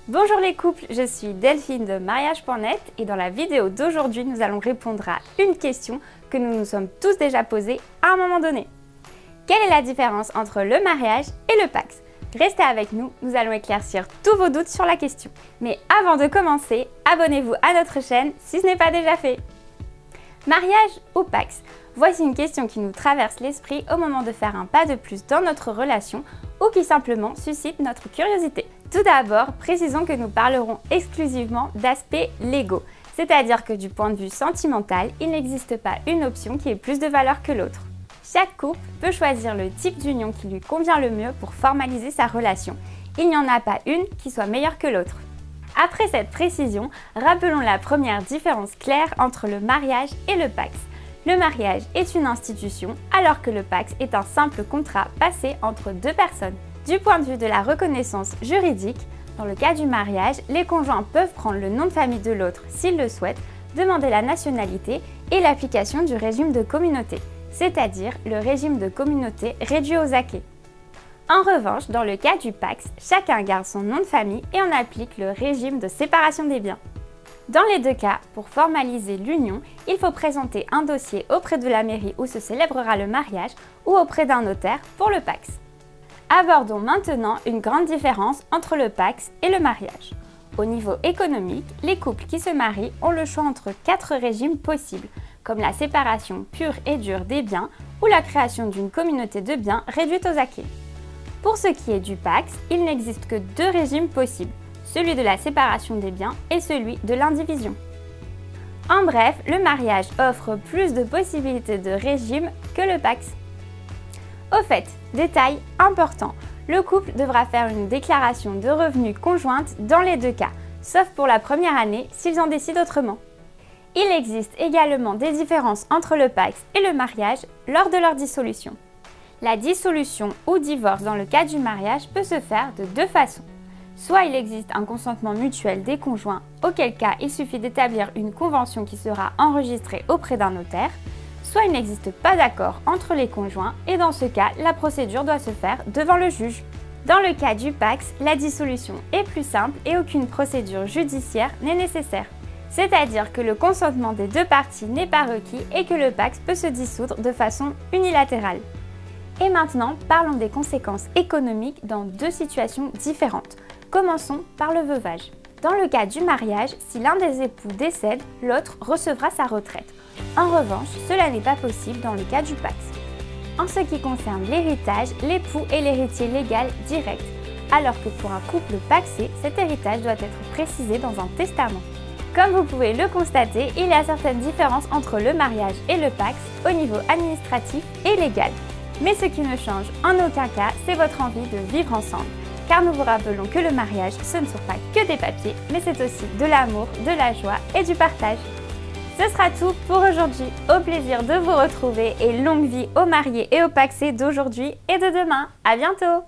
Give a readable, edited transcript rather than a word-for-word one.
Bonjour les couples, je suis Delphine de mariage.net et dans la vidéo d'aujourd'hui, nous allons répondre à une question que nous nous sommes tous déjà posée à un moment donné. Quelle est la différence entre le mariage et le PACS? Restez avec nous, nous allons éclaircir tous vos doutes sur la question. Mais avant de commencer, abonnez-vous à notre chaîne si ce n'est pas déjà fait. Mariage ou PACS? Voici une question qui nous traverse l'esprit au moment de faire un pas de plus dans notre relation ou qui simplement suscite notre curiosité. Tout d'abord, précisons que nous parlerons exclusivement d'aspects légaux, c'est-à-dire que du point de vue sentimental, il n'existe pas une option qui ait plus de valeur que l'autre. Chaque couple peut choisir le type d'union qui lui convient le mieux pour formaliser sa relation. Il n'y en a pas une qui soit meilleure que l'autre. Après cette précision, rappelons la première différence claire entre le mariage et le PACS. Le mariage est une institution, alors que le PACS est un simple contrat passé entre deux personnes. Du point de vue de la reconnaissance juridique, dans le cas du mariage, les conjoints peuvent prendre le nom de famille de l'autre s'ils le souhaitent, demander la nationalité et l'application du régime de communauté, c'est-à-dire le régime de communauté réduit aux acquis. En revanche, dans le cas du PACS, chacun garde son nom de famille et on applique le régime de séparation des biens. Dans les deux cas, pour formaliser l'union, il faut présenter un dossier auprès de la mairie où se célébrera le mariage ou auprès d'un notaire pour le PACS. Abordons maintenant une grande différence entre le PACS et le mariage. Au niveau économique, les couples qui se marient ont le choix entre 4 régimes possibles, comme la séparation pure et dure des biens ou la création d'une communauté de biens réduite aux acquis. Pour ce qui est du PACS, il n'existe que 2 régimes possibles, celui de la séparation des biens et celui de l'indivision. En bref, le mariage offre plus de possibilités de régime que le PACS. Au fait, détail important, le couple devra faire une déclaration de revenus conjointe dans les 2 cas, sauf pour la première année s'ils en décident autrement. Il existe également des différences entre le PACS et le mariage lors de leur dissolution. La dissolution ou divorce dans le cas du mariage peut se faire de 2 façons. Soit il existe un consentement mutuel des conjoints, auquel cas il suffit d'établir une convention qui sera enregistrée auprès d'un notaire, soit il n'existe pas d'accord entre les conjoints et dans ce cas, la procédure doit se faire devant le juge. Dans le cas du PACS, la dissolution est plus simple et aucune procédure judiciaire n'est nécessaire. C'est-à-dire que le consentement des 2 parties n'est pas requis et que le PACS peut se dissoudre de façon unilatérale. Et maintenant, parlons des conséquences économiques dans 2 situations différentes. Commençons par le veuvage. Dans le cas du mariage, si l'un des époux décède, l'autre recevra sa retraite. En revanche, cela n'est pas possible dans le cas du PACS. En ce qui concerne l'héritage, l'époux est l'héritier légal direct, alors que pour un couple pacsé, cet héritage doit être précisé dans un testament. Comme vous pouvez le constater, il y a certaines différences entre le mariage et le PACS au niveau administratif et légal. Mais ce qui ne change en aucun cas, c'est votre envie de vivre ensemble. Car nous vous rappelons que le mariage, ce ne sont pas que des papiers, mais c'est aussi de l'amour, de la joie et du partage. Ce sera tout pour aujourd'hui. Au plaisir de vous retrouver et longue vie aux mariés et aux pacsés d'aujourd'hui et de demain. À bientôt!